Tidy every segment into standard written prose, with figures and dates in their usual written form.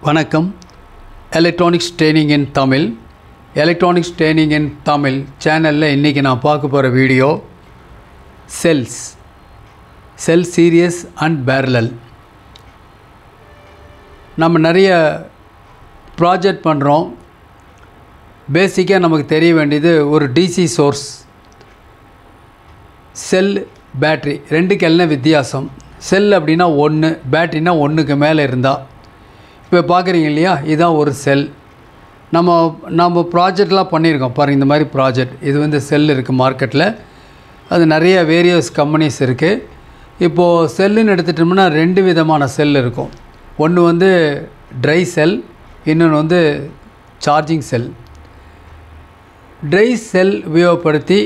வணக்கம். Electronics training இன் தமிழ் சேனலில் இன்றைக்கி நான் பார்க்க போகிற video cell series and parallel. நம்ம நிறைய ப்ராஜெக்ட் பண்ணுறோம். பேசிக்காக நமக்கு தெரிய வேண்டியது ஒரு டிசி சோர்ஸ், செல், பேட்ரி ரெண்டுக்கு என்ன வித்தியாசம். செல் அப்படின்னா 1, பேட்ரினா 1க்கு மேலே இருந்தால். இப்போ பார்க்குறீங்க இல்லையா, இதுதான் ஒரு செல். நம்ம ப்ராஜெக்ட்லாம் பண்ணியிருக்கோம் பாருங்கள். இந்த மாதிரி ப்ராஜெக்ட் இது வந்து செல் இருக்குது மார்க்கெட்டில். அது நிறைய வேரியஸ் கம்பெனிஸ் இருக்குது. இப்போது செல்லுன்னு எடுத்துட்டோம்னா 2 விதமான செல் இருக்கும். ஒன்று வந்து ட்ரை செல், இன்னொன்று வந்து சார்ஜிங் செல். ட்ரை செல் உபயோகப்படுத்தி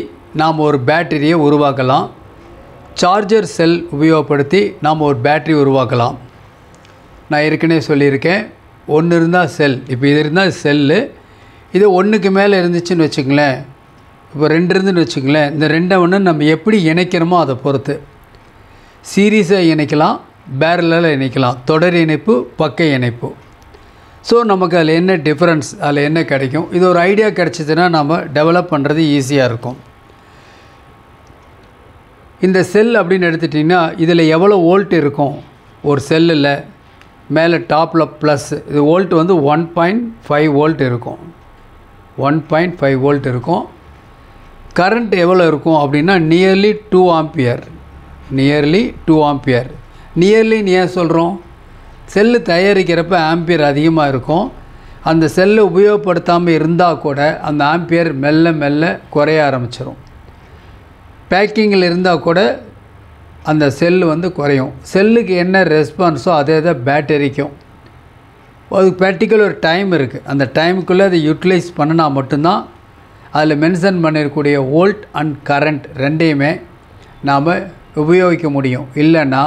நாம் ஒரு பேட்டரியை உருவாக்கலாம். சார்ஜர் செல் உபயோகப்படுத்தி நாம் ஒரு பேட்டரி உருவாக்கலாம். நான் ஏற்கனவே சொல்லியிருக்கேன், 1 இருந்தால் செல். இப்போ இது இருந்தால் செல்லு. இது 1க்கு மேலே இருந்துச்சுன்னு வச்சுங்களேன். இப்போ 2 இருந்துன்னு வச்சுங்களேன். இந்த 2 நம்ம எப்படி இணைக்கிறோமோ அதை பொறுத்து சீரீஸாக இணைக்கலாம், பேரலில் இணைக்கலாம், தொடர் இணைப்பு, பக்க இணைப்பு. ஸோ நமக்கு அதில் என்ன டிஃப்ரென்ஸ், அதில் என்ன கிடைக்கும், இது ஒரு ஐடியா கிடச்சிதுன்னா நம்ம டெவலப் பண்ணுறது ஈஸியாக இருக்கும். இந்த செல் அப்படின்னு எடுத்துட்டிங்கன்னா இதில் எவ்வளோ வோல்ட் இருக்கும் ஒரு செல்லில். மேலே டாப்பில் ப்ளஸ், இது வோல்ட் வந்து 1.5 வோல்ட் இருக்கும். 1.5 வோல்ட் இருக்கும். கரண்ட் எவ்வளோ இருக்கும் அப்படின்னா நியர்லி 2 ஆம்பியர். நியர்லின்னு ஏன் சொல்கிறோம்? செல்லு தயாரிக்கிறப்ப ஆம்பியர் அதிகமாக இருக்கும். அந்த செல்லை உபயோகப்படுத்தாமல் இருந்தால் கூட அந்த ஆம்பியர் மெல்ல மெல்ல குறைய ஆரம்பிச்சிடும். பேக்கிங்கில் இருந்தால் கூட அந்த செல்லு வந்து குறையும். செல்லுக்கு என்ன ரெஸ்பான்ஸோ அதே தான் பேட்டரிக்கும். அதுக்கு பர்டிகுலர் டைம் இருக்குது. அந்த டைமுக்குள்ளே அதை யூட்டிலைஸ் பண்ணினா மட்டும்தான் அதில் மென்ஷன் பண்ணியிருக்கக்கூடிய வோல்ட் அண்ட் கரண்ட் ரெண்டையுமே நாம் உபயோகிக்க முடியும். இல்லைன்னா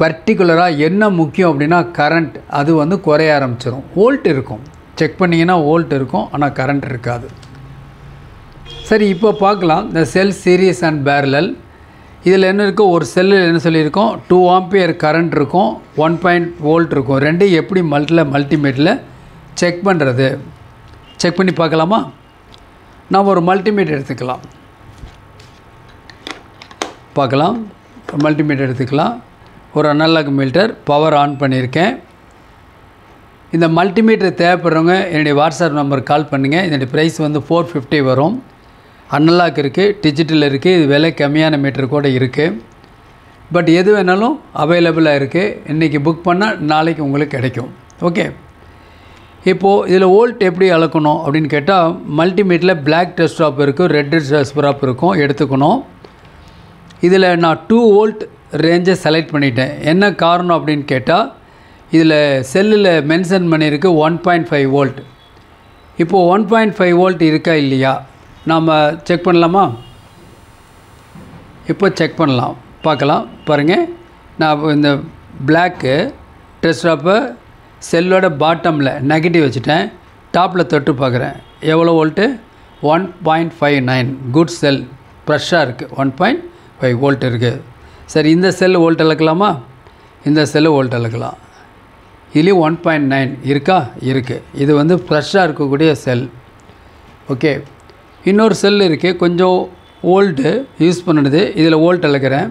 பர்டிகுலராக என்ன முக்கியம் அப்படின்னா கரண்ட், அது வந்து குறைய ஆரம்பிச்சிடும். வோல்ட் இருக்கும், செக் பண்ணிங்கன்னா வோல்ட் இருக்கும், ஆனால் கரண்ட் இருக்காது. சரி, இப்போ பார்க்கலாம் இந்த செல் சீரியஸ் அண்ட் பேரலல். இதில் என்ன இருக்கும், ஒரு செல்லில் என்ன சொல்லியிருக்கோம், 2 ஆம்பியர் கரண்ட் இருக்கும், 1 வோல்ட் இருக்கும். ரெண்டையும் எப்படி மல்டிமீட்டரில் செக் பண்ணுறது, செக் பண்ணி பார்க்கலாமா? நாம் ஒரு மல்டிமீட்டர் எடுத்துக்கலாம். பார்க்கலாம், மல்டிமீட்டர் எடுத்துக்கலாம். ஒரு அனலாக் மீட்டர், பவர் ஆன் பண்ணியிருக்கேன். இந்த மல்டிமீட்டர் தேவைப்படுறவங்க என்னுடைய வாட்ஸ்அப் நம்பருக்கு கால் பண்ணுங்கள். இதனுடைய ப்ரைஸ் வந்து 450 வரும். அனலாக் இருக்குது, டிஜிட்டல் இருக்குது, இது விலை கம்மியான மீட்டர் கூட இருக்குது. பட் எது வேணாலும் அவைலபிளாக இருக்குது. இன்றைக்கி புக் பண்ணால் நாளைக்கு உங்களுக்கு கிடைக்கும். ஓகே, இப்போது இதில் வோல்ட் எப்படி அளக்கணும் அப்படின்னு கேட்டால், மல்டிமீட்டரில் பிளாக் டெஸ்ட் ட்ராப் இருக்குது, ரெட் டெஸ்ட் ட்ராப் இருக்கும், எடுத்துக்கணும். இதில் நான் 2 வோல்ட் ரேஞ்சை செலக்ட் பண்ணிட்டேன். என்ன காரணம் அப்படின்னு கேட்டால், இதில் செல்லில் மென்ஷன் பண்ணியிருக்கு 1.5 வோல்ட். இப்போது 1.5 வோல்ட் இருக்கா இல்லையா நாம் செக் பண்ணலாமா? இப்போ செக் பண்ணலாம், பார்க்கலாம். பாருங்கள், நான் இந்த பிளாக்கு டெஸ்ட் ட்ராப்பை செல்லோட பாட்டமில் நெகட்டிவ் வச்சுட்டேன். டாப்பில் தொட்டு பார்க்குறேன். எவ்வளோ வோல்ட்டு? 1.59. குட் செல், ஃப்ரெஷ்ஷாக இருக்குது. 1.5 வோல்ட் இருக்குது. சரி, இந்த செல் வோல்ட் அளக்கலாமா? இந்த செல்லு வோல்ட் அளக்கலாம். இதுலேயும் 1.9 இருக்கா? இருக்குது. இது வந்து ஃப்ரெஷ்ஷாக இருக்கக்கூடிய செல். ஓகே, இன்னொரு செல் இருக்குது, கொஞ்சம் ஓல்டு யூஸ் பண்ணுறது. இதில் வோல்ட் அளக்கிறேன்.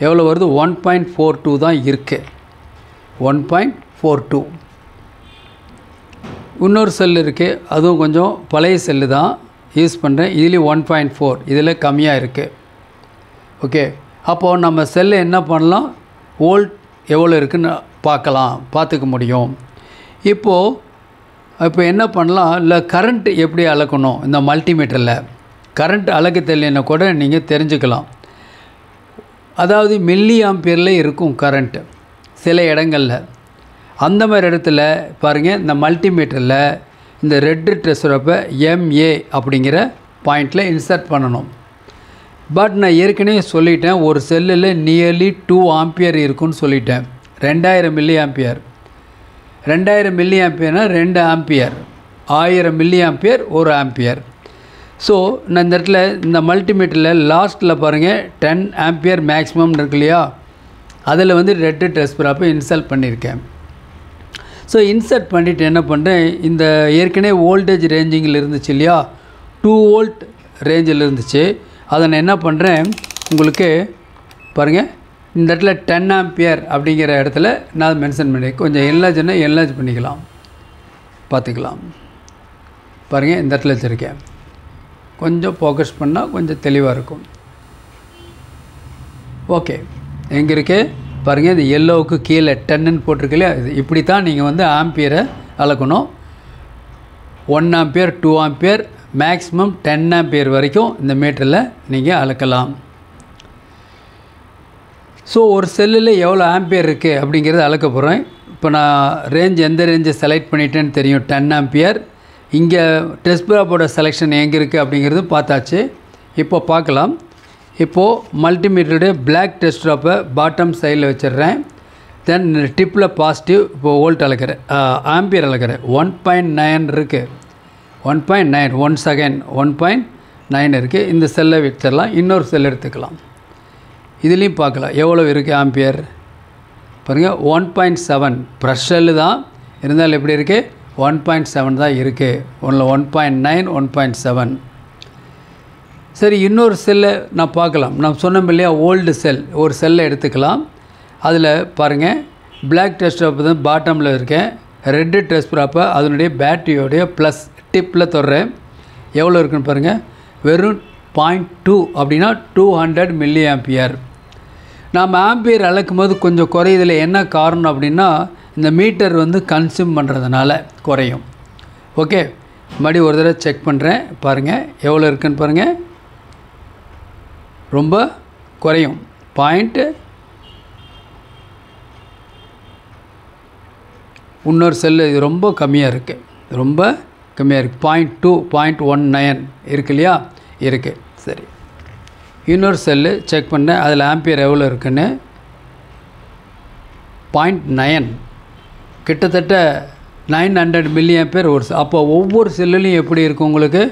எவ்வளோ வருது? 1.42 தான் இருக்குது. 1.42. இன்னொரு செல் இருக்குது, அதுவும் கொஞ்சம் பழைய செல்லு தான் யூஸ் பண்ணுறேன். இதுலேயும் 1.4, இதில் கம்மியாக இருக்குது. ஓகே, அப்போது நம்ம செல்லை என்ன பண்ணலாம், வோல்ட் எவ்வளோ இருக்குதுன்னு பார்த்துக்க முடியும். இப்போ என்ன பண்ணலாம், இல்லை கரண்ட் எப்படி அளக்கணும். இந்த மல்டிமீட்டரில் கரண்ட் அளக்க தெரியலன்னா கூட நீங்கள் தெரிஞ்சுக்கலாம். அதாவது மில்லி ஆம்பியரில் இருக்கும் கரண்ட்டு சில இடங்களில். அந்த மாதிரி இடத்துல பாருங்கள், இந்த மல்டிமீட்டரில் இந்த ரெட் டெஸ்ட் MA அப்படிங்கிற பாயிண்டில் இன்சர்ட் பண்ணணும். பட் நான் ஏற்கனவே சொல்லிட்டேன், ஒரு செல்லில் நியர்லி 2 ஆம்பியர் இருக்குன்னு சொல்லிட்டேன். 2000 மில்லி ஆம்பியர். 2000 மில்லி ஆம்பியர்னா 2 ampere. 1000 milliampere 1 ampere. So நான் இந்த இடத்துல இந்த மல்டிமீட்டரில் லாஸ்ட்டில் பாருங்கள் 10 ஆம்பியர் மேக்ஸிமம் இருக்கு இல்லையா, அதில் வந்து ரெட்டு டெஸ்ட் ட்ராப்பை இன்ஸ்டால் பண்ணியிருக்கேன். ஸோ இன்சர்ட் பண்ணிவிட்டு என்ன பண்ணுறேன், இந்த ஏற்கனவே வோல்டேஜ் ரேஞ்சிங்கில் இருந்துச்சு இல்லையா, 2 வோல்ட் ரேஞ்சில் இருந்துச்சு. அதை நான் என்ன பண்ணுறேன், உங்களுக்கு பாருங்கள், இந்த இடத்துல 10 ஆம்பியர் அப்படிங்கிற இடத்துல நான் மென்ஷன் பண்ணி கொஞ்சம் என்லார்ஜ் பண்ணிக்கலாம், பார்த்துக்கலாம். பாருங்கள், இந்த இடத்துல வச்சுருக்கேன். கொஞ்சம் ஃபோக்கஸ் பண்ணால் கொஞ்சம் தெளிவாக இருக்கும். ஓகே, எங்கே இருக்கு பாருங்கள், இந்த எல்லோவுக்கு கீழே 10ன்னு போட்டிருக்கு இல்லையா, இது இப்படி தான் நீங்கள் வந்து ஆம்பியரை அளக்கணும். 1 ஆம்பியர், 2 ஆம்பியர், மேக்ஸிமம் 10 ஆம்பியர் வரைக்கும் இந்த மீட்டரில் நீங்கள் அளக்கலாம். ஸோ ஒரு செல்லில் எவ்வளோ ஆம்பியர் இருக்குது அப்படிங்கிறத அளக்க போகிறேன். இப்போ நான் எந்த ரேஞ்சை செலக்ட் பண்ணிட்டேன்னு தெரியும், 10 ஆம்பியர். இங்கே டெஸ்ட் ப்ராப்போட செலெக்ஷன் எங்கே இருக்குது அப்படிங்கிறது பார்த்தாச்சு. இப்போ பார்க்கலாம். இப்போது மல்டிமீட்டருடைய பிளாக் டெஸ்ட் ட்ராப்பை பாட்டம் சைடில் வச்சிடுறேன். தென் டிப்பில் பாசிட்டிவ், இப்போது வோல்ட் அளக்கிறேன், ஆம்பியர் அளக்கிறேன். 1.9 இருக்குது, 1.9 1 செகண்ட் 1.9 இருக்குது. இந்த செல்லை வச்சிடலாம், இன்னொரு செல் எடுத்துக்கலாம். இதுலேயும் பார்க்கலாம் எவ்வளோ இருக்குது ஆம்பியர். பாருங்கள், 1.7 ப்ரெஷ் செல்லு தான் இருந்தாலும் எப்படி இருக்குது, 1.7 தான் இருக்குது. 1.9 1.7. சரி, இன்னொரு செல்லை நான் பார்க்கலாம். நான் சொன்னோம் இல்லையா, ஓல்டு செல், ஒரு செல்லை எடுத்துக்கலாம். அதில் பாருங்கள், பிளாக் டெஸ்ட் ட்ராப் தான் பாட்டமில் இருக்கேன். ரெட்டு டெஸ்ட் ட்ராப்பை அதனுடைய பேட்டரியோடைய ப்ளஸ் டிப்பில் தொடுறேன். எவ்வளோ இருக்குன்னு பாருங்கள், வெறும் 0.2 அப்படின்னா 200 மில்லி ஆம்பியர். நாம் ஆம்பியர் அளக்கும் போது கொஞ்சம் குறையுதில். என்ன காரணம் அப்படின்னா, இந்த மீட்டர் வந்து கன்சியூம் பண்ணுறதுனால குறையும். ஓகே, மறுபடியும் ஒரு தடவை செக் பண்ணுறேன். பாருங்கள் எவ்வளோ இருக்குன்னு பாருங்கள், ரொம்ப குறையும். இன்னொரு செல்லு இது ரொம்ப கம்மியாக இருக்குது, ரொம்ப கம்மியாக இருக்குது. 0.2 0.19 இருக்கு இல்லையா, இருக்குது. சரி, இன்னொரு செல்லு செக் பண்ணேன், அதில் ஆம்பியர் எவ்வளோ இருக்குன்னு 0.9, கிட்டத்தட்ட 900 மில்லி ஆம்பியர் ஒரு. அப்போ ஒவ்வொரு செல்லுலையும் எப்படி இருக்கும் உங்களுக்கு,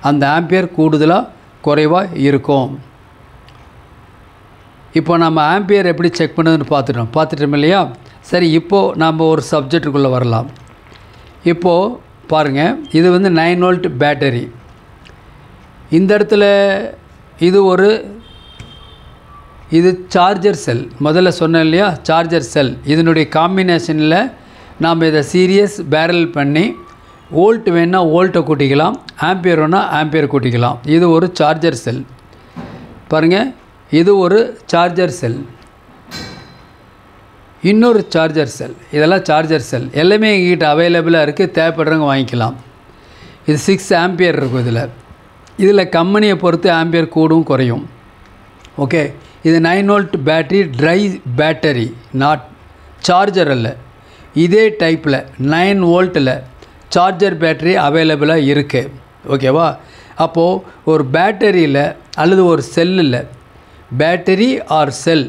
அந்த ஆம்பியர் கூடுதலாக குறைவாக இருக்கும். இப்போ நம்ம ஆம்பியர் எப்படி செக் பண்ணுறதுன்னு பார்த்துட்டோம் இல்லையா. சரி, இப்போது நாம் ஒரு சப்ஜெக்டுக்குள்ளே வரலாம். இப்போது பாருங்கள், இது வந்து 9 வோல்ட் பேட்டரி. இந்த இடத்துல இது சார்ஜர் செல். முதல்ல சொன்னேன் இல்லையா, சார்ஜர் செல். இதனுடைய காம்பினேஷனில் நாம் இதை சீரியஸ் பேரல் பண்ணி வோல்ட் வேணால் வோல்ட்டை கூட்டிக்கலாம், ஆம்பியர் வேணால் ஆம்பியர் கூட்டிக்கலாம். இது ஒரு சார்ஜர் செல். பாருங்கள், இது ஒரு சார்ஜர் செல், இன்னொரு சார்ஜர் செல். இதெல்லாம் சார்ஜர் செல் எல்லாமே எங்ககிட்ட அவைலபிளாக இருக்குது, தேவைப்படுறவங்க வாங்கிக்கலாம். இது 6 ஆம்பியர் இருக்கும். இதில் கம்பெனியை பொறுத்து ஆம்பியர் கூடும் குறையும். ஓகே, இது 9 volt battery, try battery, not charger அல்ல. இதே டைப்பில் 9 வோல்ட்டில் சார்ஜர் பேட்டரி அவைலபிளாக இருக்குது. ஓகேவா, அப்போது ஒரு பேட்டரியில் அல்லது ஒரு செல்லில், பேட்டரி ஆர் செல்,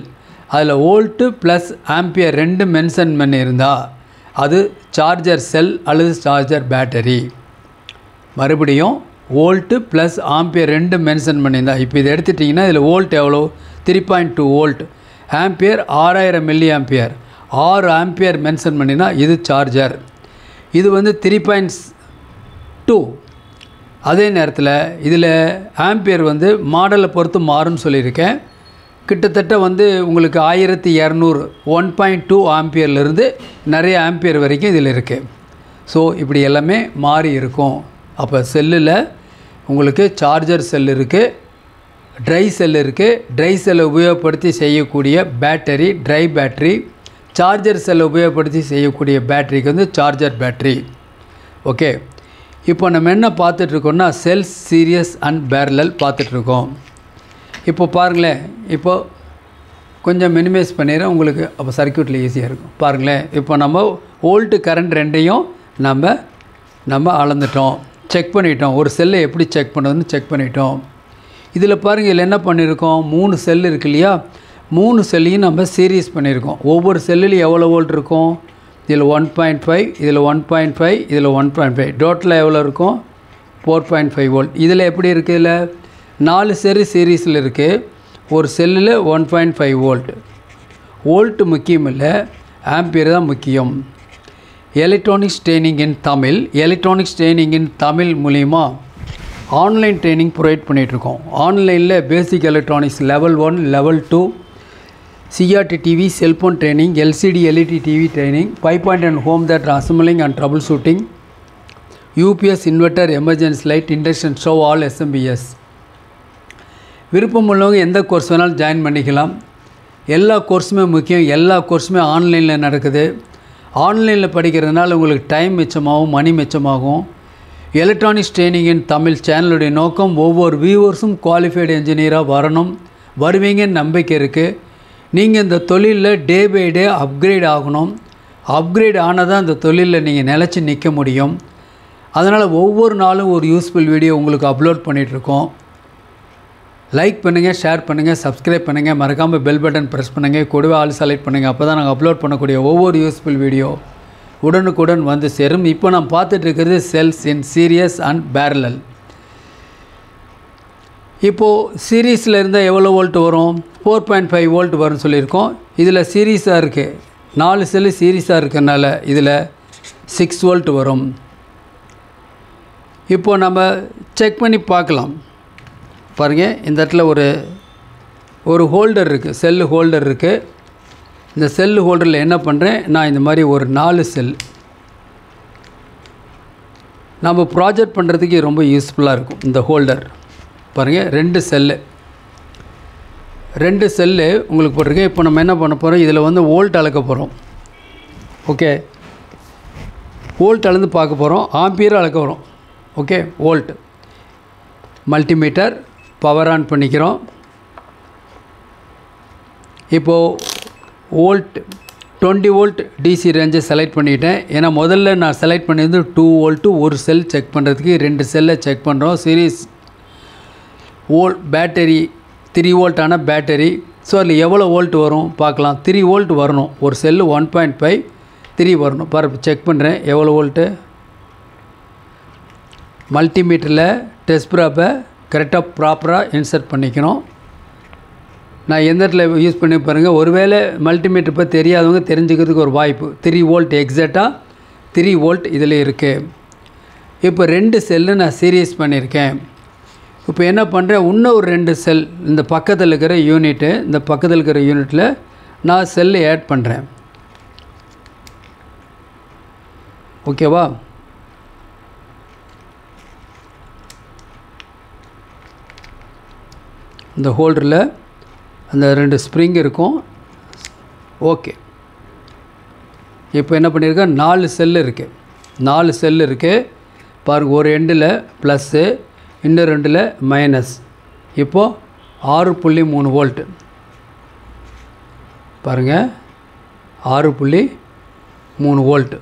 அதில் வோல்ட்டு ப்ளஸ் ஆம்பியர் 2 மென்ஷன் பண்ணியிருந்தால் அது சார்ஜர் செல் அல்லது சார்ஜர் பேட்டரி. மறுபடியும் வோல்ட்டு ப்ளஸ் ஆம்பியர் 2 மென்ஷன் பண்ணியிருந்தால், இப்போ இதை எடுத்துட்டிங்கன்னா இதில் வோல்ட் எவ்வளோ, 3.2 volt, ampere 6000 milli ampere, 6 ampere mention பண்ணினா இது சார்ஜர். இது வந்து 3.2. அதே நேரத்தில் இதில் ஆம்பியர் வந்து மாடலை பொறுத்து மாறும்னு சொல்லியிருக்கேன். கிட்டத்தட்ட வந்து உங்களுக்கு 1200 1.2 ஆம்பியர்லேருந்து நிறைய ஆம்பியர் வரைக்கும் இதில் இருக்குது. ஸோ இப்படி எல்லாமே மாறி இருக்கும். அப்போ செல்லில் உங்களுக்கு சார்ஜர் செல் இருக்குது, ட்ரை செல் இருக்குது. ட்ரை செல்லை உபயோகப்படுத்தி செய்யக்கூடிய பேட்டரி ட்ரை பேட்டரி, சார்ஜர் செல்லை உபயோகப்படுத்தி செய்யக்கூடிய பேட்டரிக்கு வந்து சார்ஜர் பேட்டரி. ஓகே, இப்போ நம்ம என்ன பார்த்துட்ருக்கோம்னா செல்ஸ் சீரியஸ் அண்ட் பேரலல் பார்த்துட்ருக்கோம். இப்போ பாருங்களேன், இப்போது கொஞ்சம் மினிமைஸ் பண்ணிடுறேன் உங்களுக்கு, அப்போ சர்க்யூட்டில் ஈஸியாக இருக்கும். பாருங்களேன், இப்போ நம்ம வோல்ட்டு கரண்ட் ரெண்டையும் நம்ம அளந்துட்டோம், செக் பண்ணிட்டோம். ஒரு செல்லை எப்படி செக் பண்ணுறதுன்னு செக் பண்ணிட்டோம். இதில் பாருங்கள், இதில் என்ன பண்ணியிருக்கோம், 3 செல் இருக்கு இல்லையா, 3 செல்லையும் நம்ம சீரியஸ் பண்ணியிருக்கோம். ஒவ்வொரு செல்லுலையும் எவ்வளோ வோல்ட் இருக்கும், இதில் 1.5, இதில் 1.5, இதில் 1.5, டோட்டலாக எவ்வளோ இருக்கும் 4.5 வோல்ட். இதில் எப்படி இருக்குது, இதில் 4 செல் சீரீஸில் இருக்குது. ஒரு செல்லில் 1.5 வோல்ட். வோல்ட்டு முக்கியம் இல்லை, ஆம்பியர் தான் முக்கியம். எலக்ட்ரானிக்ஸ் ட்ரைனிங் இன் தமிழ். எலக்ட்ரானிக்ஸ் ட்ரைனிங் இன் தமிழ் மூலிமா ஆன்லைன் ட்ரைனிங் ப்ரொவைட் பண்ணிகிட்ருக்கோம். ஆன்லைனில் பேசிக் electronics level 1 level 2 CRT TV cellphone training, LCD LED TV training, 5-point and home theatre assembling and troubleshooting, UPS inverter, emergency light, induction stove, all SMBS. விருப்பம் உள்ளவங்க எந்த course வேணாலும் join பண்ணிக்கலாம். எல்லா கோர்ஸுமே முக்கியம். எல்லா கோர்ஸுமே ஆன்லைனில் நடக்குது. ஆன்லைனில் படிக்கிறதுனால உங்களுக்கு டைம் மிச்சமாகும், மணி மிச்சமாகும். எலக்ட்ரானிக்ஸ் ட்ரைனிங் இன் தமிழ் சேனலுடைய நோக்கம் ஒவ்வொரு வியூவர்ஸும் குவாலிஃபைடு என்ஜினியராக வரணும், வருவீங்கன்னு நம்பிக்கை இருக்குது. நீங்கள் இந்த தொழிலில் டே பை டே அப்கிரேட் ஆகணும். அப்கிரேட் ஆனால் தான் இந்த தொழிலில் நீங்கள் நிலச்சி நிற்க முடியும். அதனால் ஒவ்வொரு நாளும் ஒரு யூஸ்ஃபுல் வீடியோ உங்களுக்கு அப்லோட் பண்ணிகிட்ருக்கோம். லைக் பண்ணுங்கள், ஷேர் பண்ணுங்கள், சப்ஸ்கிரைப் பண்ணுங்கள், மறக்காமல் பெல் பட்டன் ப்ரெஸ் பண்ணுங்கள், கூடவே ஆல் செலக்ட் பண்ணுங்கள். அப்போ தான் நாங்கள் அப்லோட் பண்ணக்கூடிய ஒவ்வொரு யூஸ்ஃபுல் வீடியோ உடனுக்குடன் வந்து சேரும். இப்போ நான் பார்த்துட்டு இருக்கிறது cells in series and parallel. இப்போது சீரீஸில் இருந்தால் எவ்வளோ வோல்ட் வரும்? 4.5 வோல்ட் வரும்னு சொல்லியிருக்கோம். இதில் சீரீஸாக இருக்குது, 4 செல்லு சீரீஸாக இருக்கிறதுனால இதில் 6 வோல்ட் வரும். இப்போது நம்ம செக் பண்ணி பார்க்கலாம். பாருங்கள், இந்த இடத்துல ஒரு ஹோல்டர் இருக்குது, செல்லு ஹோல்டர் இருக்குது. இந்த செல்லு ஹோல்டரில் என்ன பண்ணுறேன், நான் இந்த மாதிரி ஒரு 4 செல் நம்ம ப்ராஜெக்ட் பண்ணுறதுக்கு ரொம்ப யூஸ்ஃபுல்லாக இருக்கும். இந்த ஹோல்டர் பாருங்கள், 2 செல்லு உங்களுக்கு போட்டிருக்கேன். இப்போ நம்ம என்ன பண்ண போகிறோம், இதில் வந்து வோல்ட் அளக்க போகிறோம். ஓகே, வோல்ட் அளந்து பார்க்க போகிறோம், ஆம்பியர் அளக்க போகிறோம். Okay, volt multimeter power on பண்ணிக்கிறோம். இப்போது வோல்ட் 20 வோல்ட் டிசி ரேஞ்சை செலக்ட் பண்ணிட்டேன். ஏன்னா முதல்ல நான் செலக்ட் பண்ணியிருந்து 2 வோல்ட்டு ஒரு செல் செக் பண்ணுறதுக்கு 2 செல்லை செக் பண்ணுறோம். சீரீஸ் பேட்டரி 3 வோல்ட்டான பேட்டரி. ஸோ அதில் எவ்வளோ வோல்ட் வரும் பார்க்கலாம். 3 வோல்ட் வரணும். ஒரு செல்லு 1.5 3 வரணும். பாரு செக் பண்ணுறேன் எவ்வளோ வோல்ட்டு. மல்டிமீட்டரில் டெஸ்ட் ப்ராப்பை கரெக்டாக ப்ராப்பராக இன்சர்ட் பண்ணிக்கணும். நான் எந்த இடத்துல யூஸ் பண்ணி பாருங்கள். ஒருவேளை மல்டிமீட்டர் இப்போ தெரியாதவங்க தெரிஞ்சுக்கிறதுக்கு ஒரு வாய்ப்பு. 3 வோல்ட் எக்ஸாக்டாக 3 வோல்ட் இதில் இருக்குது. இப்போ 2 செல்லு நான் சீரியஸ் பண்ணியிருக்கேன். இப்போ என்ன பண்ணுறேன், இன்னும் ஒரு 2 செல் இந்த பக்கத்தில் இருக்கிற யூனிட்டு, இந்த பக்கத்தில் இருக்கிற யூனிட்டில் நான் செல்லு ஆட் பண்ணுறேன். ஓகேவா? இந்த ஹோல்டரில் அந்த 2 ஸ்ப்ரிங் இருக்கும். ஓகே, இப்போ என்ன பண்ணியிருக்கேன், 4 செல்லு இருக்குது. 4 செல்லு இருக்குது பாருங்கள். ஒரு எண்டில் ப்ளஸ்ஸு, இன்னும் 2ல் மைனஸ். இப்போது 6.3 வோல்ட் பாருங்கள், 6.3 வோல்ட்.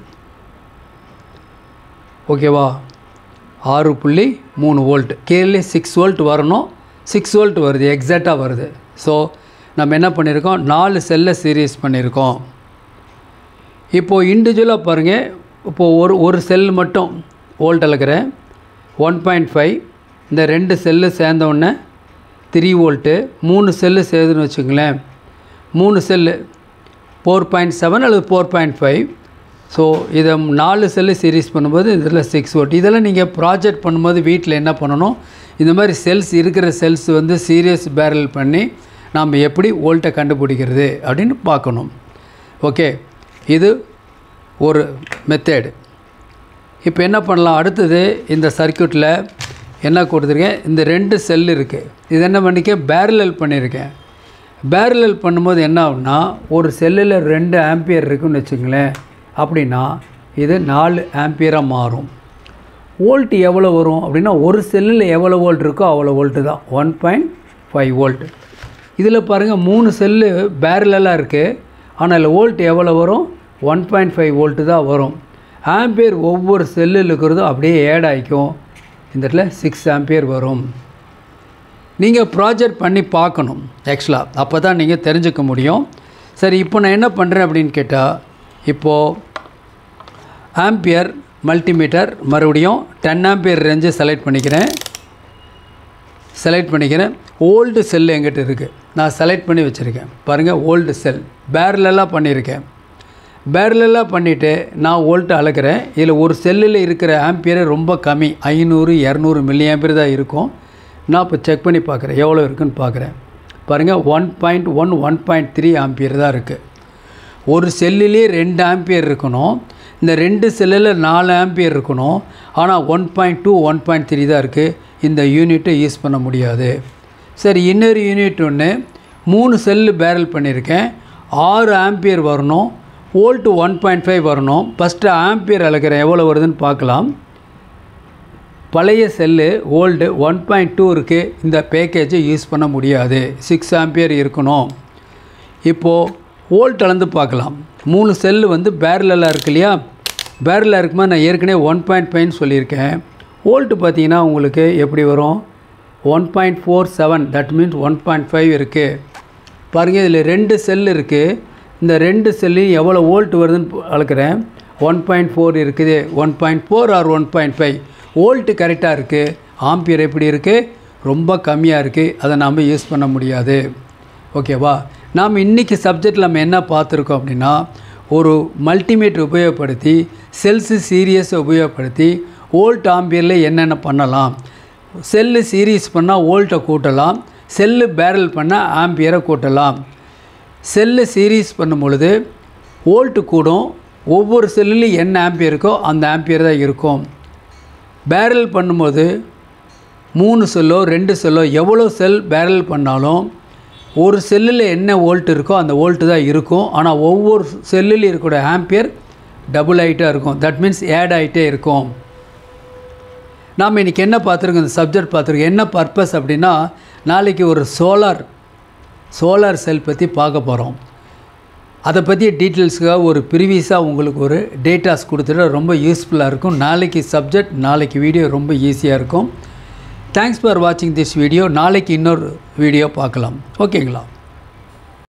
ஓகேவா? 6.3 வோல்ட். கீழே 6 வோல்ட் வரணும். 6 வோல்ட் வருது, எக்ஸாக்டாக வருது. ஸோ நம்ம என்ன பண்ணியிருக்கோம், 4 செல்லை சீரியஸ் பண்ணியிருக்கோம். இப்போது இண்டிவிஜுவலாக பாருங்கள். இப்போது ஒரு செல் மட்டும் வோல்ட் அளக்கிறேன் 1.5. இந்த 2 செல்லு சேர்ந்தவுடனே 3 வோல்ட்டு. 3 செல்லு சேர்ந்துன்னு வச்சுங்களேன், 3 செல்லு 4.7 அல்லது 4.5. ஸோ இதை 4 செல்லு சீரீஸ் பண்ணும்போது இதில் 6 வோல்ட். இதெல்லாம் நீங்கள் ப்ராஜெக்ட் பண்ணும்போது வீட்டில் என்ன பண்ணணும், இந்த மாதிரி செல்ஸ் இருக்கிற செல்ஸ் வந்து சீரியஸ் பேரல் பண்ணி நாம் எப்படி வோல்ட்டை கண்டுபிடிக்கிறது அப்படின்னு பார்க்கணும். ஓகே, இது ஒரு மெத்தேடு. இப்போ என்ன பண்ணலாம், அடுத்தது இந்த சர்க்யூட்டில் என்ன கொடுத்துருக்கேன், இந்த 2 செல் இருக்குது. இது என்ன பண்ணிக்க, பேரலல் பண்ணியிருக்கேன். பேரலல் பண்ணும்போது என்ன ஆகுனா, ஒரு செல்லில் 2 ஆம்பியர் இருக்குன்னு வச்சுங்களேன். அப்படின்னா இது 4 ஆம்பியராக மாறும். வோல்ட் எவ்வளோ வரும் அப்படின்னா, ஒரு செல்லில் எவ்வளோ வோல்ட் இருக்கோ அவ்வளோ வோல்ட்டு தான், 1.5 வோல்ட். இதில் பாருங்கள் 3 செல்லு பேரலெல்லாம் இருக்குது. ஆனால் வோல்ட் எவ்வளோ வரும், 1.5 வோல்ட்டு தான் வரும். ஆம்பியர் ஒவ்வொரு செல்லில் இருக்கிறதும் அப்படியே ஆட் ஆகிக்கும். இந்த இடத்துல 6 ஆம்பியர் வரும். நீங்கள் ப்ராஜெக்ட் பண்ணி பார்க்கணும் ஆக்சுவலாக, அப்போ தான் நீங்கள் தெரிஞ்சுக்க முடியும். சரி, இப்போ நான் என்ன பண்ணுறேன் அப்படின்னு கேட்டால், இப்போது ஆம்பியர் மல்டிமீட்டர் மறுபடியும் 10 ஆம்பியர் ரேஞ்சை செலக்ட் பண்ணிக்கிறேன். ஓல்டு செல் எங்கிட்ட இருக்குது, நான் செலக்ட் பண்ணி வச்சுருக்கேன். பாருங்கள், ஓல்டு செல் பேரலெல்லாம் பண்ணியிருக்கேன். பேரலாக பண்ணிவிட்டு நான் வோல்ட் அளக்கிறேன். இதில் ஒரு செல்லில் இருக்கிற ஆம்பியர் ரொம்ப கம்மி, 500 200 மில்லி ஆம்பியர் தான் இருக்கும். நான் இப்போ செக் பண்ணி பார்க்குறேன் எவ்வளோ இருக்குதுன்னு பார்க்குறேன். பாருங்கள் 1.1 1.3 ஆம்பியர் தான் இருக்குது. ஒரு செல்லிலே 2 ஆம்பியர் இருக்கணும். இந்த 2 செல்லில் 4 ஆம்பியர் இருக்கணும். ஆனால் 1.2 1.3 தான் இருக்குது. இந்த யூனிட்டை யூஸ் பண்ண முடியாது. சரி, இன்னொரு யூனிட் ஒன்று 3 செல்லு பேரல் பண்ணியிருக்கேன். 6 ஆம்பியர் வரணும். வோல்ட்டு 1.5 வரணும். ஃபஸ்ட்டு ஆம்பியர் அளக்கிறேன் எவ்வளோ வருதுன்னு பார்க்கலாம். பழைய செல்லு வோல்ட்டு 1.2 இருக்குது. இந்த பேக்கேஜை யூஸ் பண்ண முடியாது, 6 ஆம்பியர் இருக்கணும். இப்போது வோல்ட் அளந்து பார்க்கலாம். 3 செல்லு வந்து பேரலாக இருக்கு இல்லையா? பேரலாக இருக்கும்போது நான் ஏற்கனவே 1.5 சொல்லியிருக்கேன். வோல்ட்டு பார்த்தீங்கன்னா உங்களுக்கு எப்படி வரும்? 1.47, தட் மீன்ஸ் 1.5 இருக்குது. பாருங்கள், இதில் 2 செல் இருக்குது. இந்த 2 செல்லையும் எவ்வளோ வோல்ட் வருதுன்னு அளக்கிறேன். 1.4 இருக்குது. 1.4 ஆர் 1.5 வோல்ட்டு கரெக்டாக இருக்குது. ஆம்பியர் எப்படி இருக்குது? ரொம்ப கம்மியாக இருக்குது. அதை நாம் யூஸ் பண்ண முடியாது. ஓகேவா? நாம் இன்றைக்கி சப்ஜெக்டில் நம்ம என்ன பார்த்துருக்கோம் அப்படின்னா, ஒரு மல்டிமீட்டர் உபயோகப்படுத்தி செல்ஸு சீரியஸை உபயோகப்படுத்தி வோல்ட் ஆம்பியரில் என்னென்ன பண்ணலாம். செல்லு சீரீஸ் பண்ணால் வோல்ட்டை கூட்டலாம், செல்லு பேரல் பண்ணால் ஆம்பியரை கூட்டலாம். செல்லு சீரீஸ் பண்ணும் பொழுது வோல்ட்டு கூடும். ஒவ்வொரு செல்லுலையும் என்ன ஆம்பியர் இருக்கோ அந்த ஆம்பியர் தான் இருக்கும். பேரல் பண்ணும்போது 3 செல்லோ 2 செல்லோ எவ்வளோ செல் பேரல் பண்ணாலும் ஒரு செல்லில் என்ன வோல்ட் இருக்கோ அந்த வோல்ட்டு தான் இருக்கும். ஆனால் ஒவ்வொரு செல்லுலையும் இருக்கிற ஆம்பியர் டபுள் ஆகிட்டே இருக்கும். தட் மீன்ஸ் ஆட் ஆகிட்டே இருக்கும். நாம் இன்றைக்கி என்ன பார்த்துருக்கோம்? இந்த சப்ஜெக்ட் பார்த்துருக்கோம். என்ன பர்பஸ் அப்படின்னா, நாளைக்கு ஒரு சோலார் செல் பற்றி பார்க்க போகிறோம். அதை பற்றிய டீட்டெயில்ஸுக்காக ஒரு ப்ரீவியஸாக உங்களுக்கு ஒரு டேட்டாஸ் கொடுத்துட்டு ரொம்ப யூஸ்ஃபுல்லாக இருக்கும். நாளைக்கு சப்ஜெக்ட், நாளைக்கு வீடியோ ரொம்ப ஈஸியாக இருக்கும். தேங்க்ஸ் ஃபார் வாட்சிங் திஸ் வீடியோ. நாளைக்கு இன்னொரு வீடியோ பார்க்கலாம். ஓகேங்களா?